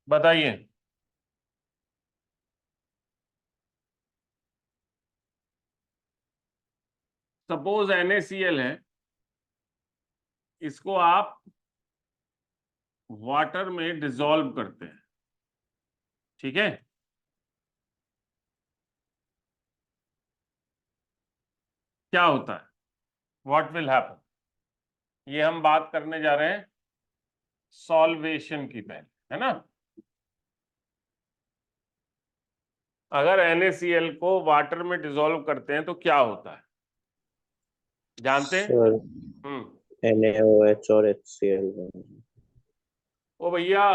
बताइए। Suppose NaCl है, इसको आप वाटर में डिसॉल्व करते हैं, ठीक है। क्या होता है, व्हाट विल हैपन? ये हम बात करने जा रहे हैं सॉल्वेशन की पहले, है ना। अगर NaCl को वाटर में डिसॉल्व करते हैं तो क्या होता है, जानते हैं? सर हम्म। NaOH और HCl ओ भैया,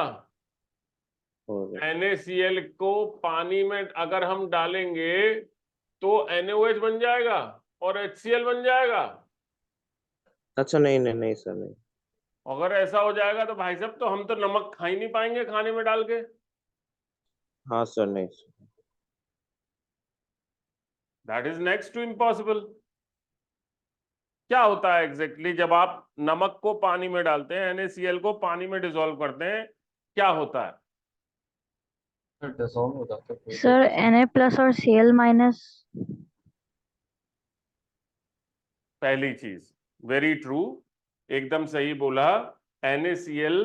और NaCl को पानी में अगर हम डालेंगे तो NaOH बन जाएगा और HCl बन जाएगा। अच्छा, नहीं नहीं नहीं सर, नहीं। अगर ऐसा हो जाएगा तो भाई साहब, तो हम तो नमक खा ही नहीं पाएंगे खाने में डाल के। हाँ सर, नहीं sir. That is next to impossible. क्या होता है एग्जैक्टली जब आप नमक को पानी में डालते हैं, NaCl को पानी में डिसॉल्व करते हैं, क्या होता है? फिर डिसॉल्व हो जाता है पूरी सर तरीके से। Na+ और Cl-। पहली चीज, वेरी ट्रू, एकदम सही बोला। NaCl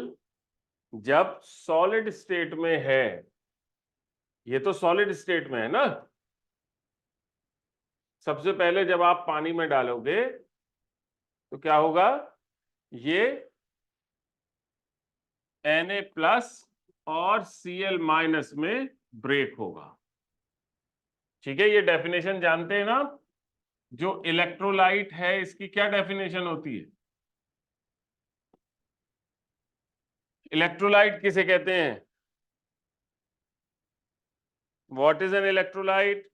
जब सॉलिड स्टेट में है, ये तो सॉलिड स्टेट में है ना, सबसे पहले जब आप पानी में डालोगे तो क्या होगा, ये Na+ और Cl- में ब्रेक होगा, ठीक है। ये डेफिनेशन जानते हैं ना आप? जो इलेक्ट्रोलाइट है इसकी क्या डेफिनेशन होती है? इलेक्ट्रोलाइट किसे कहते हैं? What is an electrolyte?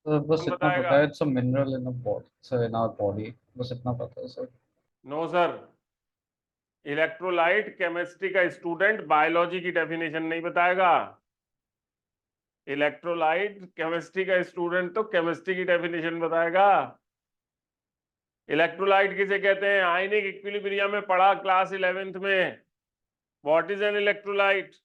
तो बस कौन इतना बताएगा? पता है, it's a mineral in a body, sir in our body, बस इतना पता है sir. No sir, electrolyte chemistry का स्टूडेंट बायोलॉजी की डेफिनेशन नहीं बताएगा। इलेक्ट्रोलाइट केमिस्ट्री का स्टूडेंट तो केमिस्ट्री की डेफिनेशन बताएगा। इलेक्ट्रोलाइट किसे कहते हैं? आयनिक इक्विलिब्रियम में पढ़ा क्लास 11th में। What is an electrolyte?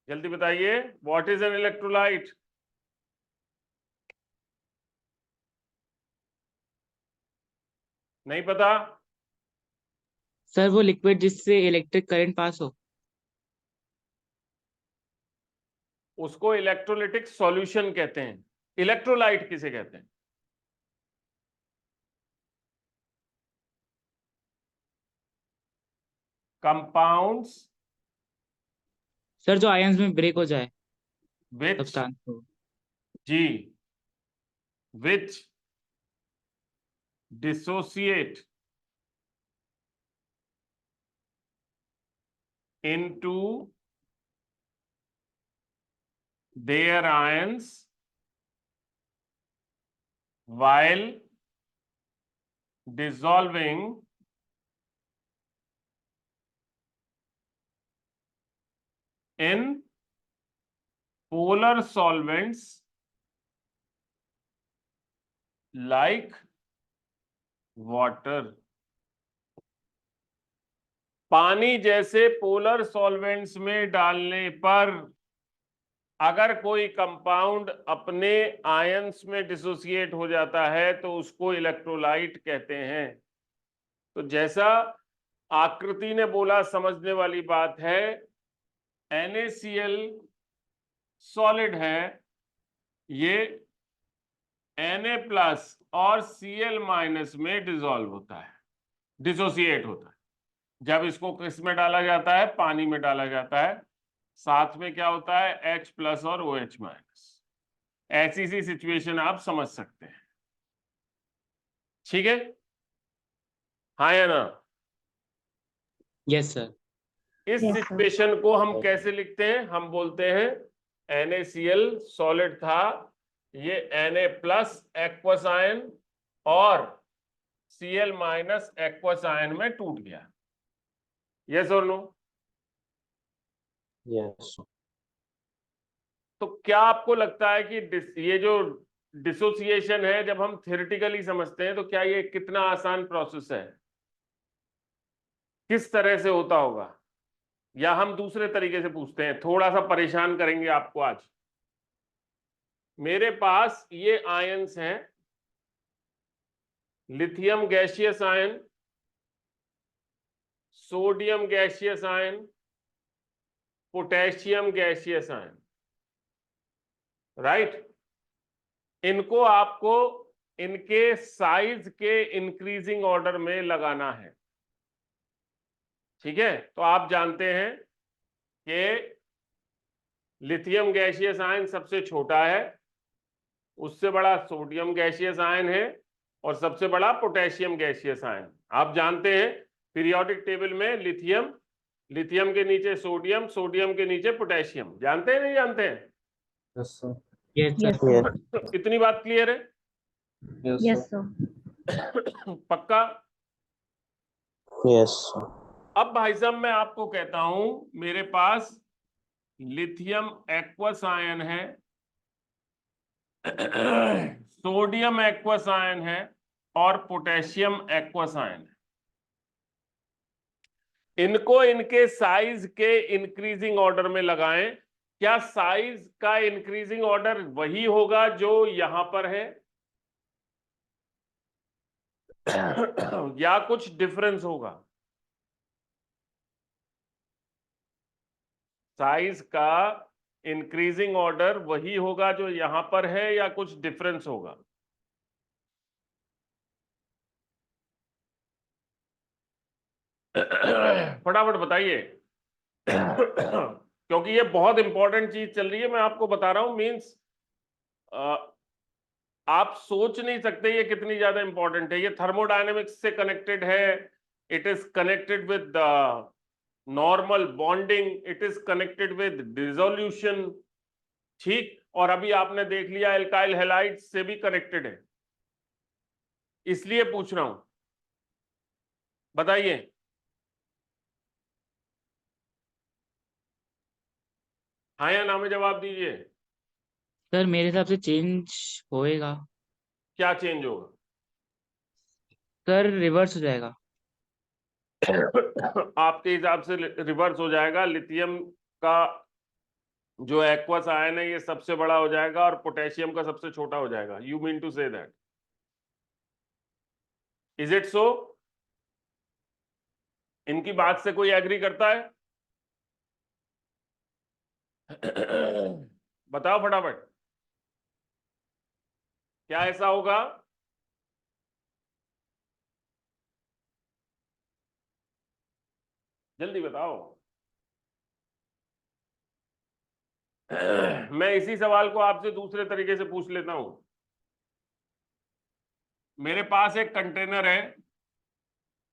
जल्दी बताइए, व्हाट इज एन इलेक्ट्रोलाइट? नहीं पता? सर वो लिक्विड जिससे इलेक्ट्रिक करंट पास हो। उसको इलेक्ट्रोलिटिक सॉल्यूशन कहते हैं। इलेक्ट्रोलाइट किसे कहते हैं? कंपाउंड्स सर जो आयंस में ब्रेक हो जाए विच, सब्सटेंस को। जी, विच dissociate into their ions while dissolving in polar solvents like water। पानी जैसे पोलर सॉल्वेंट्स में डालने पर अगर कोई कंपाउंड अपने आयंस में डिसोसिएट हो जाता है तो उसको इलेक्ट्रोलाइट कहते हैं। तो जैसा आकृति ने बोला, समझने वाली बात है, NaCl सॉलिड है, ये Na+ और Cl- में डिसॉल्व होता है, डिसोसिएट होता है। जब इसको किस में डाला जाता है? पानी में डाला जाता है। साथ में क्या होता है? H+ और OH-। ऐसी सी सिचुएशन आप समझ सकते हैं, ठीक है। हाँ या ना? Yes sir. इस यस सर। सिचुएशन को हम कैसे लिखते हैं? हम बोलते हैं NaCl सॉलिड था, ये Na+ एक्वस आयन और Cl- एक्वस आयन में टूट गया। यस और नो? यस। तो क्या आपको लगता है कि ये जो डिसोसिएशन है, जब हम थ्योरेटिकली समझते हैं तो क्या ये कितना आसान प्रोसेस है, किस तरह से होता होगा, या हम दूसरे तरीके से पूछते हैं, थोड़ा सा परेशान करेंगे आपको आज। मेरे पास ये आयंस हैं, lithium gaseous ion, sodium gaseous ion, potassium gaseous ion, right. इनको आपको इनके साइज के इंक्रीजिंग ऑर्डर में लगाना है, ठीक है। तो आप जानते हैं कि लिथियम गैसियस आयन सबसे छोटा है, उससे बड़ा सोडियम गैसियस आयन है, और सबसे बड़ा पोटेशियम गैसियस आयन। आप जानते हैं पीरियोडिक टेबल में लिथियम, लिथियम के नीचे सोडियम, सोडियम के नीचे पोटेशियम, जानते हैं नहीं जानते हैं? Yes, sir. Yes sir. Yes. इतनी बात क्लियर है? Yes, Yes, sir. sir. पक्का? Yes, sir. अब भाई साहब मैं आपको कहता हूं, मेरे पास लिथियम एक्वस आयन है, सोडियम एक्वस आयन है, और पोटेशियम एक्वस आयन है। इनको इनके साइज के इंक्रीजिंग ऑर्डर में लगाएं। क्या साइज का इंक्रीजिंग ऑर्डर वही होगा जो यहां पर है, या कुछ डिफरेंस होगा? साइज का इंक्रीजिंग ऑर्डर वही होगा जो यहां पर है, या कुछ डिफरेंस होगा? फटाफट बताइए, क्योंकि ये बहुत इंपॉर्टेंट चीज चल रही है, मैं आपको बता रहा हूं। मींस आप सोच नहीं सकते ये कितनी ज्यादा इंपॉर्टेंट है। ये थर्मोडायनेमिक्स से कनेक्टेड है, it is connected with normal bonding, it is connected with dissolution, ठीक। और अभी आपने देख लिया एल्काइल हैलाइड से भी कनेक्टेड है, इसलिए पूछ रहा हूं। बताइए, हाँ या ना में जवाब दीजिए। सर मेरे हिसाब से चेंज होएगा। क्या चेंज होगा? सर रिवर्स हो जाएगा। आपके हिसाब से रिवर्स हो जाएगा। लिथियम का जो एक्वस आयन है ये सबसे बड़ा हो जाएगा और पोटेशियम का सबसे छोटा हो जाएगा। You mean to say that, is it so? इनकी बात से कोई एग्री करता है? बताओ फटाफट, क्या ऐसा होगा? जल्दी बताओ। मैं इसी सवाल को आपसे दूसरे तरीके से पूछ लेता हूं। मेरे पास एक कंटेनर है,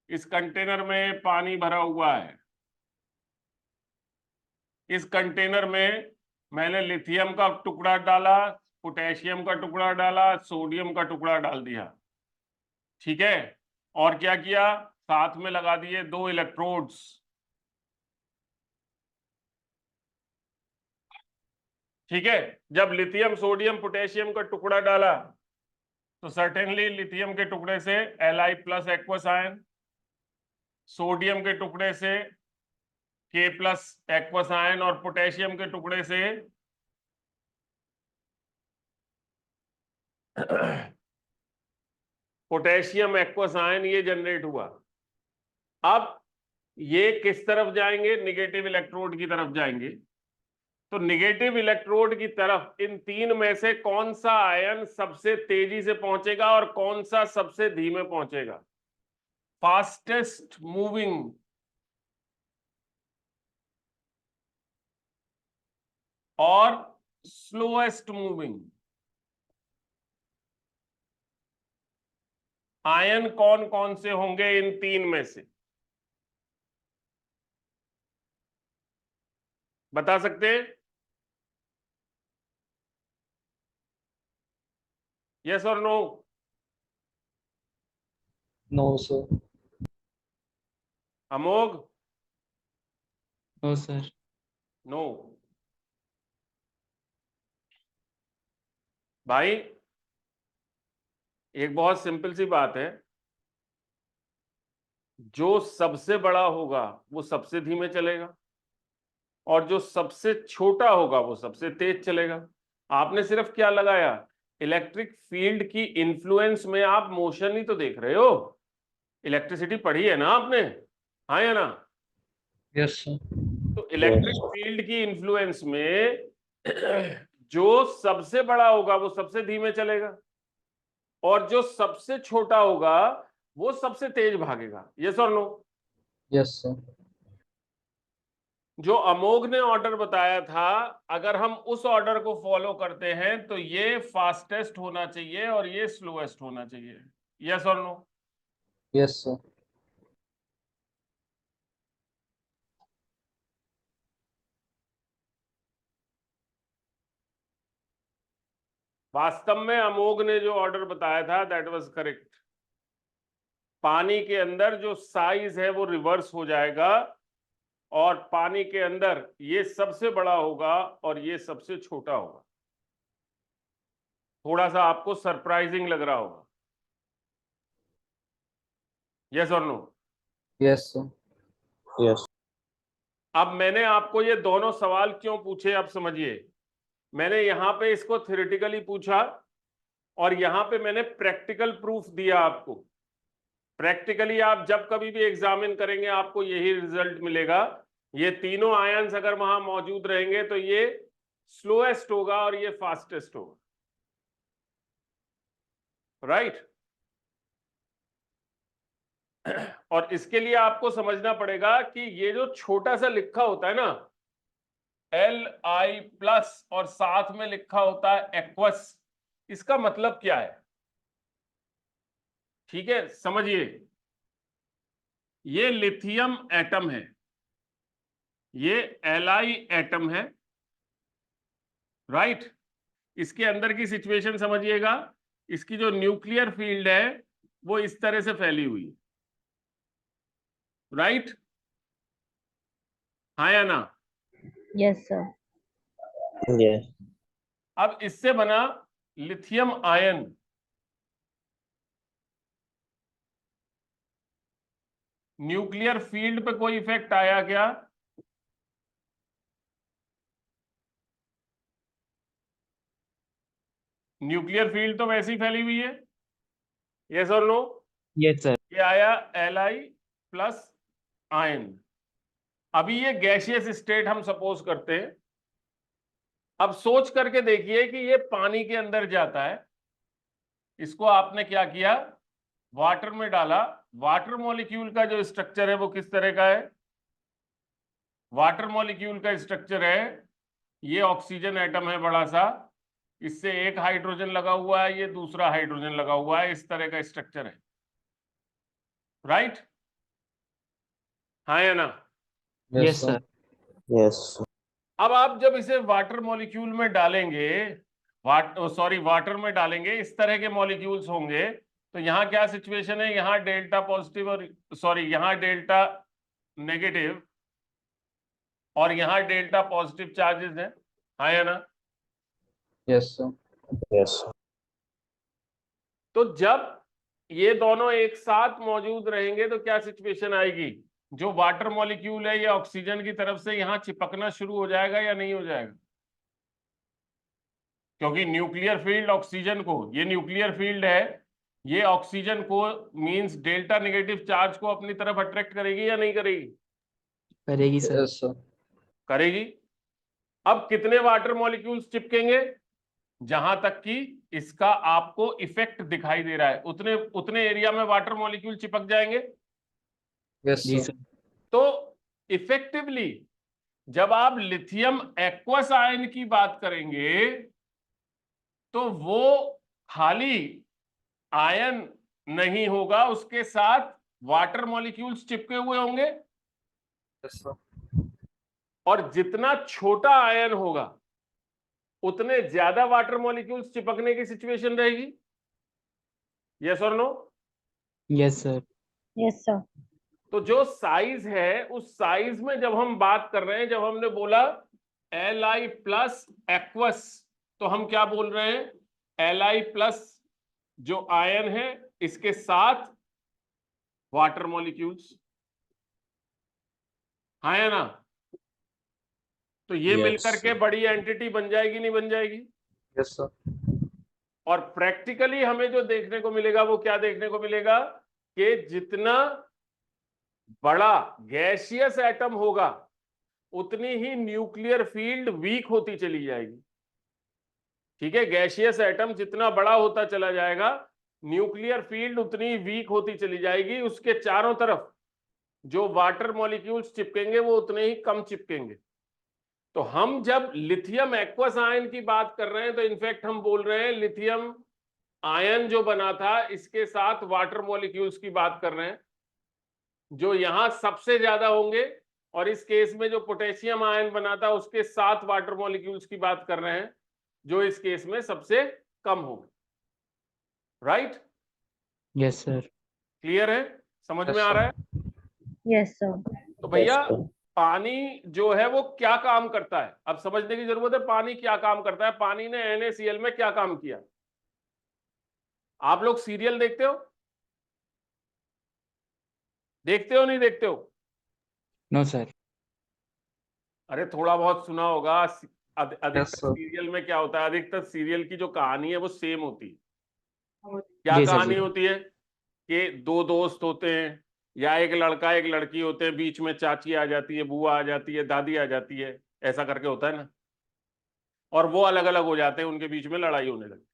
इस कंटेनर में पानी भरा हुआ है। इस कंटेनर में मैंने लिथियम का टुकड़ा डाला, पोटेशियम का टुकड़ा डाला, सोडियम का टुकड़ा डाल दिया, ठीक है। और क्या किया? साथ में लगा दिए 2 इलेक्ट्रोड्स, ठीक है। जब लिथियम सोडियम पोटेशियम का टुकड़ा डाला तो सर्टेनली लिथियम के टुकड़े से Li plus aqueous ion, sodium के टुकड़े से K प्लस एक्वस आयन, और पोटेशियम के टुकड़े से पोटेशियम एक्वस आयन, ये जनरेट हुआ। अब ये किस तरफ जाएंगे? निगेटिव इलेक्ट्रोड की तरफ जाएंगे। तो निगेटिव इलेक्ट्रोड की तरफ इन 3 में से कौन सा आयन सबसे तेजी से पहुंचेगा और कौन सा सबसे धीमे पहुंचेगा? फास्टेस्ट मूविंग और स्लोएस्ट मूविंग आयन कौन कौन से होंगे इन 3 में से? बता सकते हैं? यस और no? No, sir. Amogh? No sir. No. भाई एक बहुत सिंपल सी बात है, जो सबसे बड़ा होगा वो सबसे धीमे चलेगा और जो सबसे छोटा होगा वो सबसे तेज चलेगा। आपने सिर्फ क्या लगाया, इलेक्ट्रिक फील्ड की इन्फ्लुएंस में आप मोशन ही तो देख रहे हो। इलेक्ट्रिसिटी पढ़ी है ना आपने, हाँ या ना? Yes, sir. तो इलेक्ट्रिक फील्ड की इन्फ्लुएंस में जो सबसे बड़ा होगा वो सबसे धीमे चलेगा और जो सबसे छोटा होगा वो सबसे तेज भागेगा। यस और नो? Yes, sir. जो अमोघ ने ऑर्डर बताया था, अगर हम उस ऑर्डर को फॉलो करते हैं तो ये फास्टेस्ट होना चाहिए और ये स्लोएस्ट होना चाहिए। यस और नो? Yes, sir. वास्तव में अमोघ ने जो ऑर्डर बताया था दैट वाज करेक्ट। पानी के अंदर जो साइज है वो रिवर्स हो जाएगा और पानी के अंदर ये सबसे बड़ा होगा और ये सबसे छोटा होगा। थोड़ा सा आपको सरप्राइजिंग लग रहा होगा। यस और नो? Yes, sir. Yes. अब मैंने आपको ये दोनों सवाल क्यों पूछे आप समझिए। मैंने यहां पे इसको थ्योरेटिकली पूछा और यहां पे मैंने प्रैक्टिकल प्रूफ दिया आपको। प्रैक्टिकली आप जब कभी भी एग्जामिन करेंगे आपको यही रिजल्ट मिलेगा। ये तीनों आयंस अगर वहां मौजूद रहेंगे तो ये स्लोएस्ट होगा और ये फास्टेस्ट होगा, राइट? और इसके लिए आपको समझना पड़ेगा कि ये जो छोटा सा लिखा होता है ना Li प्लस और साथ में लिखा होता है एक्वस, इसका मतलब क्या है? ठीक है, समझिए। ये लिथियम एटम है, ये Li एटम है, राइट? इसके अंदर की सिचुएशन समझिएगा। इसकी जो न्यूक्लियर फील्ड है वो इस तरह से फैली हुई है, राइट? हाँ या ना? Yes, sir. Yes. अब इससे बना लिथियम आयन। न्यूक्लियर फील्ड पे कोई इफेक्ट आया क्या? न्यूक्लियर फील्ड तो वैसी फैली हुई है। यस और नो? Yes sir. ये आया Li प्लस आयन। अभी ये गैसियस स्टेट हम सपोज करते हैं। अब सोच करके देखिए कि ये पानी के अंदर जाता है, इसको आपने क्या किया, वाटर में डाला। वाटर मॉलिक्यूल का जो स्ट्रक्चर है वो किस तरह का है? वाटर मॉलिक्यूल का स्ट्रक्चर है, ये ऑक्सीजन एटम है बड़ा सा, इससे एक हाइड्रोजन लगा हुआ है, ये दूसरा हाइड्रोजन लगा हुआ है, इस तरह का स्ट्रक्चर है, राइट? हाँ या ना? Yes sir. Yes. अब आप जब इसे वाटर मॉलिक्यूल में डालेंगे, वाटर में डालेंगे, इस तरह के मॉलिक्यूल्स होंगे, तो यहाँ क्या सिचुएशन है? यहाँ डेल्टा पॉजिटिव और यहाँ डेल्टा नेगेटिव और यहाँ डेल्टा पॉजिटिव चार्जेस हैं, हाँ या ना? Yes, sir. Yes. तो जब ये दोनों एक साथ मौजूद रहेंगे तो क्या सिचुएशन आएगी? जो वाटर मॉलिक्यूल है ये ऑक्सीजन की तरफ से यहाँ चिपकना शुरू हो जाएगा या नहीं हो जाएगा? क्योंकि न्यूक्लियर फील्ड ऑक्सीजन को, ये न्यूक्लियर फील्ड है, ये ऑक्सीजन को मींस डेल्टा नेगेटिव चार्ज को अपनी तरफ अट्रैक्ट करेगी या नहीं करेगी? करेगी सर। Yes, sir. करेगी। अब कितने वाटर मॉलिक्यूल्स चिपकेंगे? जहां तक कि इसका आपको इफेक्ट दिखाई दे रहा है उतने उतने एरिया में वाटर मॉलिक्यूल चिपक जाएंगे। Yes, जी sir. सर। तो इफेक्टिवली जब आप लिथियम एक्वस आयन की बात करेंगे तो वो खाली आयन नहीं होगा, उसके साथ वाटर मॉलिक्यूल्स चिपके हुए होंगे Yes, sir. और जितना छोटा आयन होगा उतने ज्यादा वाटर मॉलिक्यूल्स चिपकने की सिचुएशन रहेगी। यस और no? Yes sir. Yes, sir. तो जो साइज है उस साइज में जब हम बात कर रहे हैं, जब हमने बोला Li प्लस एक्वस, तो हम क्या बोल रहे हैं? Li प्लस जो आयन है इसके साथ वाटर मॉलिक्यूल्स, हाँ या ना? तो ये Yes, मिलकर के sir. बड़ी एंटिटी बन जाएगी, नहीं बन जाएगी? Yes, sir. और प्रैक्टिकली हमें जो देखने को मिलेगा वो क्या देखने को मिलेगा कि जितना बड़ा गैसियस एटम होगा उतनी ही न्यूक्लियर फील्ड वीक होती चली जाएगी। ठीक है, गैसियस एटम जितना बड़ा होता चला जाएगा न्यूक्लियर फील्ड उतनी वीक होती चली जाएगी, उसके चारों तरफ जो वाटर मॉलिक्यूल्स चिपकेंगे वो उतने ही कम चिपकेंगे। तो हम जब लिथियम एक्वस आयन की बात कर रहे हैं तो इनफैक्ट हम बोल रहे हैं लिथियम आयन जो बना था इसके साथ वाटर मॉलिक्यूल्स की बात कर रहे हैं, जो यहां सबसे ज्यादा होंगे, और इस केस में जो पोटेशियम आयन बना था उसके साथ वाटर मॉलिक्यूल्स की बात कर रहे हैं, जो इस केस में सबसे कम होंगे। राइट? Yes sir. क्लियर है? समझ Yes, में आ sir. रहा है? Yes, sir. तो भैया Yes, sir. पानी जो है वो क्या काम करता है, अब समझने की जरूरत है। पानी क्या काम करता है? पानी ने NaCl में क्या काम किया? आप लोग सीरियल देखते हो? देखते हो नहीं देखते हो? No sir. अरे थोड़ा बहुत सुना होगा। अधिकतर Yes, sir. सीरियल में क्या होता है, अधिकतर सीरियल की जो कहानी है वो सेम होती है। क्या जी सर कहानी जी। होती है कि दो दोस्त होते हैं या एक लड़का एक लड़की होते हैं, बीच में चाची आ जाती है, बुआ आ जाती है, दादी आ जाती है, ऐसा करके होता है ना, और वो अलग अलग हो जाते हैं, उनके बीच में लड़ाई होने लगती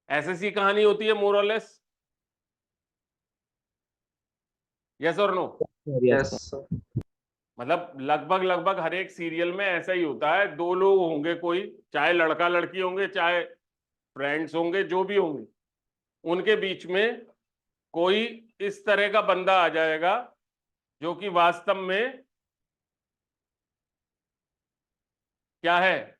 है। ऐसी सी कहानी होती है मोर और लेस। यस और no? Yes, Yes, sir. sir. मतलब लगभग लगभग हर एक सीरियल में ऐसा ही होता है, दो लोग होंगे, कोई चाहे लड़का लड़की होंगे, चाहे फ्रेंड्स होंगे, जो भी होंगे, उनके बीच में कोई इस तरह का बंदा आ जाएगा जो कि वास्तव में क्या है,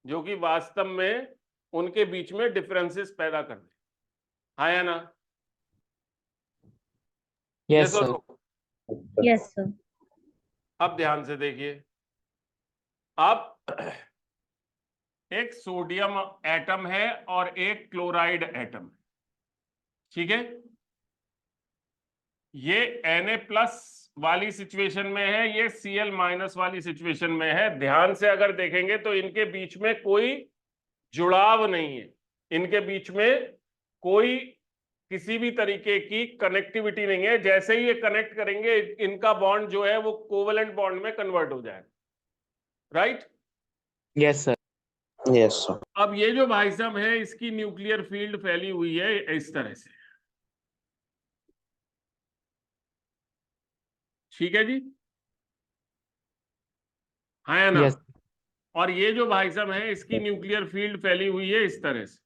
जो कि वास्तव में उनके बीच में डिफरेंसेस पैदा कर दे। हाँ या ना? यस यस और सर। नो? Yes, sir. अब ध्यान से देखिए, अब एक सोडियम एटम है और एक क्लोराइड एटम है। ठीक है, ये Na+ वाली सिचुएशन में है, ये Cl- वाली सिचुएशन में है। ध्यान से अगर देखेंगे तो इनके बीच में कोई जुड़ाव नहीं है, इनके बीच में कोई किसी भी तरीके की कनेक्टिविटी नहीं है। जैसे ही ये कनेक्ट करेंगे इनका बॉन्ड जो है वो कोवेलेंट बॉन्ड में कन्वर्ट हो जाएगा। Right? Yes sir. Yes, sir. अब ये जो भाई साहब है इसकी न्यूक्लियर फील्ड फैली हुई है इस तरह से। ठीक है जी? हाँ या ना? यस। और ये जो भाई साहब है इसकी न्यूक्लियर फील्ड फैली हुई है इस तरह से,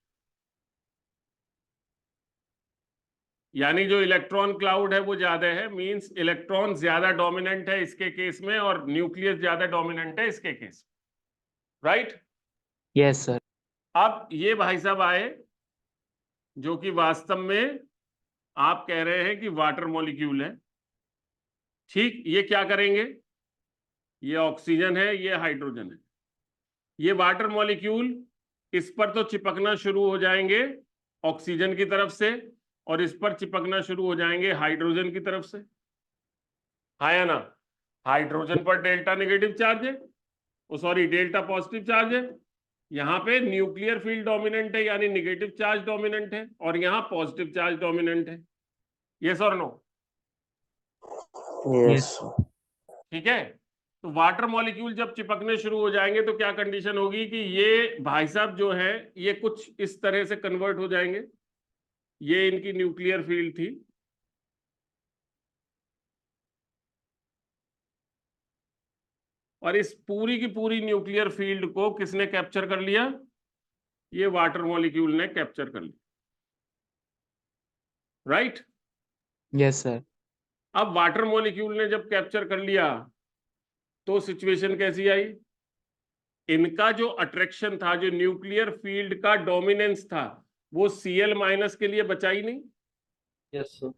यानी जो इलेक्ट्रॉन क्लाउड है वो ज्यादा है, मींस इलेक्ट्रॉन ज्यादा डोमिनेंट है इसके केस में और न्यूक्लियस ज्यादा डोमिनेंट है इसके केस में। राइट? Yes sir. अब ये भाई साहब आए जो कि वास्तव में आप कह रहे हैं कि वाटर मॉलिक्यूल है। ठीक, ये क्या करेंगे? ये ऑक्सीजन है, ये हाइड्रोजन है, ये वाटर मॉलिक्यूल इस पर तो चिपकना शुरू हो जाएंगे ऑक्सीजन की तरफ से, और इस पर चिपकना शुरू हो जाएंगे हाइड्रोजन की तरफ से। हाँ या ना? हाइड्रोजन पर डेल्टा नेगेटिव चार्ज है, सॉरी डेल्टा पॉजिटिव चार्ज है, यहाँ पे न्यूक्लियर फील्ड डोमिनेंट है यानी नेगेटिव चार्ज डोमिनेंट है, और यहाँ पॉजिटिव चार्ज डोमिनेंट है। यस और नो? Yes, sir. ठीक है, तो वाटर मॉलिक्यूल जब चिपकने शुरू हो जाएंगे तो क्या कंडीशन होगी कि ये भाई साहब जो है ये कुछ इस तरह से कन्वर्ट हो जाएंगे। ये इनकी न्यूक्लियर फील्ड थी, और इस पूरी की पूरी न्यूक्लियर फील्ड को किसने कैप्चर कर लिया? ये वाटर मॉलिक्यूल ने कैप्चर कर लिया। राइट? Yes sir. अब वाटर मॉलिक्यूल ने जब कैप्चर कर लिया तो सिचुएशन कैसी आई? इनका जो अट्रैक्शन था, जो न्यूक्लियर फील्ड का डोमिनेंस था, वो Cl- के लिए बचा ही नहीं। Yes, sir.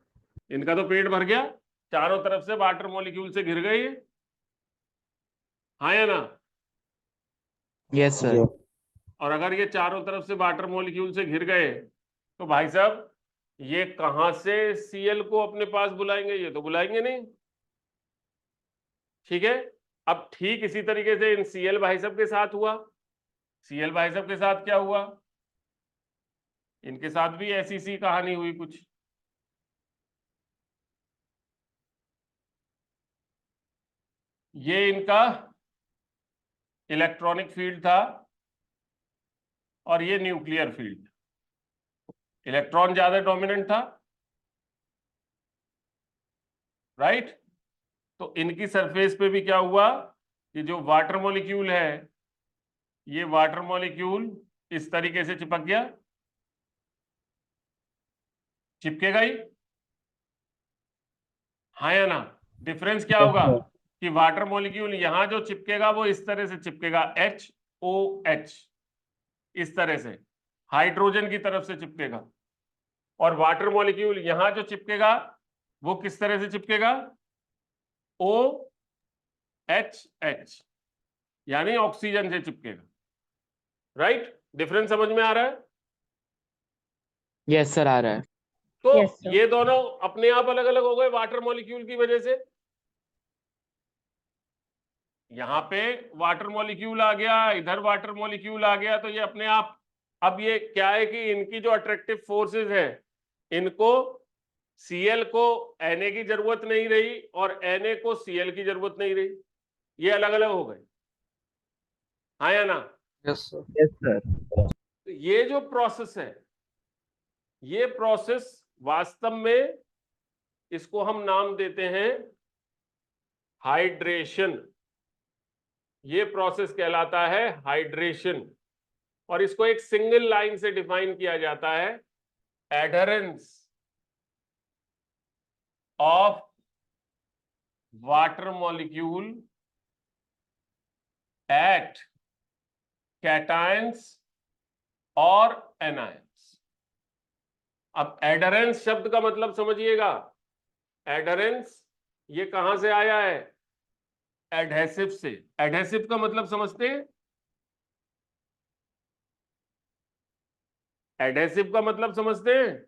इनका तो पेट भर गया, चारों तरफ से वाटर मॉलिक्यूल से घिर गए ये। हाँ या ना? Yes sir. Yeah. और अगर ये चारों तरफ से वाटर मॉलिक्यूल से घिर गए तो भाई साहब ये कहां से Cl को अपने पास बुलाएंगे, ये तो बुलाएंगे नहीं। ठीक है, अब ठीक इसी तरीके से इन Cl भाई साहब के साथ हुआ। Cl भाई साहब के साथ क्या हुआ, इनके साथ भी ऐसी सी कहानी हुई कुछ। ये इनका इलेक्ट्रॉनिक फील्ड था और ये न्यूक्लियर फील्ड। इलेक्ट्रॉन ज्यादा डोमिनेंट था, राइट। तो इनकी सरफेस पे भी क्या हुआ कि जो वाटर मॉलिक्यूल है, ये वाटर मॉलिक्यूल इस तरीके से चिपक गया, चिपकेगा ही, हाँ या ना। डिफरेंस क्या होगा कि वाटर मॉलिक्यूल यहां जो चिपकेगा वो इस तरह से चिपकेगा, HOH, इस तरह से हाइड्रोजन की तरफ से चिपकेगा। और वाटर मॉलिक्यूल यहां जो चिपकेगा वो किस तरह से चिपकेगा, OHH, यानी ऑक्सीजन से चिपकेगा, राइट। डिफरेंस समझ में आ रहा है। यस सर, आ रहा है। तो Yes, sir. ये दोनों अपने आप अलग अलग हो गए वाटर मॉलिक्यूल की वजह से। यहां पे वाटर मॉलिक्यूल आ गया, इधर वाटर मॉलिक्यूल आ गया, तो ये अपने आप, अब ये क्या है कि इनकी जो अट्रैक्टिव फोर्सेस है, इनको Cl को Na की जरूरत नहीं रही और Na को Cl की जरूरत नहीं रही, ये अलग अलग हो गए, हाँ या ना। Yes, sir. Yes, sir. तो ये जो प्रोसेस है, ये प्रोसेस वास्तव में इसको हम नाम देते हैं हाइड्रेशन। ये प्रोसेस कहलाता है हाइड्रेशन, और इसको एक सिंगल लाइन से डिफाइन किया जाता है, adherence of water molecule eight cations और एनायंस। अब एडहेरेंस शब्द का मतलब समझिएगा। एडहेरेंस ये कहां से आया है, एडहेसिव से। एडहेसिव का मतलब समझते हैं, एडहेसिव का मतलब समझते हैं,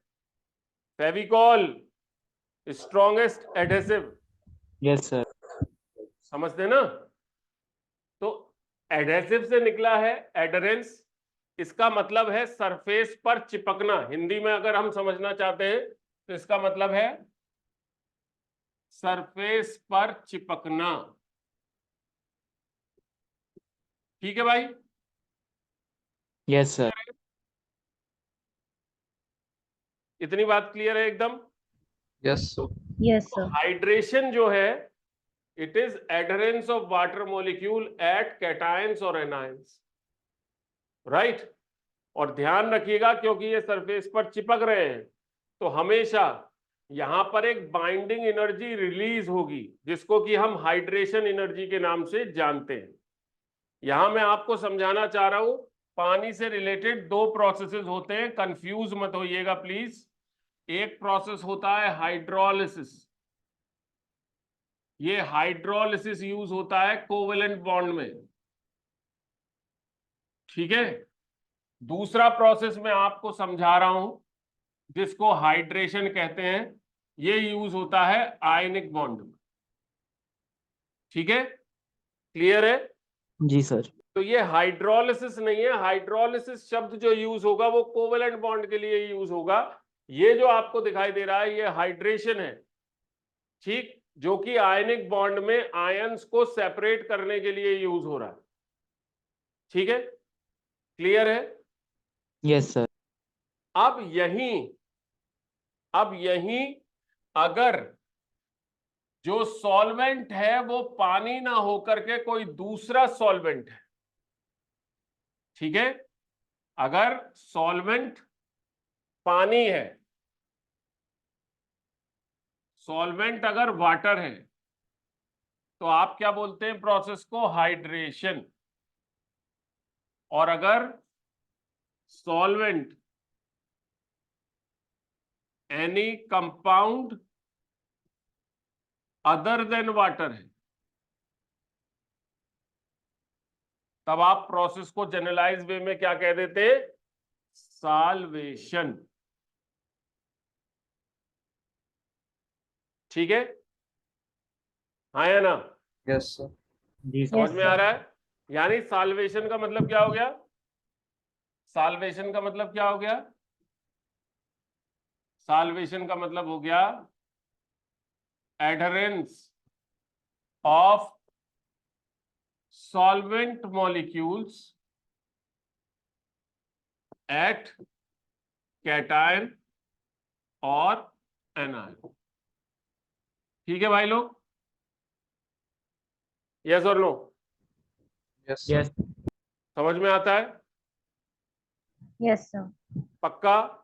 Fevicol strongest adhesive, yes sir. समझते हैं ना। तो एडहेसिव से निकला है एडहेरेंस, इसका मतलब है सरफेस पर चिपकना। हिंदी में अगर हम समझना चाहते हैं तो इसका मतलब है सरफेस पर चिपकना। ठीक है भाई, यस सर। इतनी बात क्लियर है एकदम। Yes, sir. Yes, sir. Hydration जो है, it is adherence of water molecule eight cations और एनायंस, राइट। और ध्यान रखिएगा क्योंकि ये सरफेस पर चिपक रहे हैं, तो हमेशा यहां पर एक बाइंडिंग एनर्जी रिलीज होगी, जिसको कि हम हाइड्रेशन एनर्जी के नाम से जानते हैं। यहां मैं आपको समझाना चाह रहा हूं, पानी से रिलेटेड दो प्रोसेसेस होते हैं, कंफ्यूज मत होइएगा प्लीज। एक प्रोसेस होता है हाइड्रोलिसिस, ये हाइड्रोलिसिस यूज होता है कोवेलेंट बॉन्ड में, ठीक है। दूसरा प्रोसेस मैं आपको समझा रहा हूं जिसको हाइड्रेशन कहते हैं, ये यूज होता है आयनिक बॉन्ड में, ठीक है, क्लियर है। जी सर। तो ये हाइड्रोलिसिस नहीं है, हाइड्रोलिसिस शब्द जो यूज होगा वो कोवेलेंट बॉन्ड के लिए यूज होगा। ये जो आपको दिखाई दे रहा है ये हाइड्रेशन है, ठीक, जो कि आयनिक बॉन्ड में आयंस को सेपरेट करने के लिए यूज हो रहा है, ठीक है, क्लियर है। Yes sir. अब यहीं अगर जो सॉल्वेंट है वो पानी ना होकर के कोई दूसरा सॉल्वेंट है, ठीक है, अगर सॉल्वेंट पानी है, सॉल्वेंट अगर वाटर है, तो आप क्या बोलते हैं प्रोसेस को, हाइड्रेशन। और अगर solvent any compound other than water है, तब आप प्रोसेस को जनरलाइज वे में क्या कह देते हैं, साल्वेशन। ठीक है, हाँ या ना? Yes, sir. जी समझ सर। में आ रहा है? यानी साल्वेशन का मतलब क्या हो गया? साल्वेशन का मतलब क्या हो गया? साल्वेशन का मतलब हो गया adherence of solvent molecules at cation और anion। ठीक है भाई लोग, यस और नो? Yes, sir. यस समझ में आता है? Yes, sir. पक्का?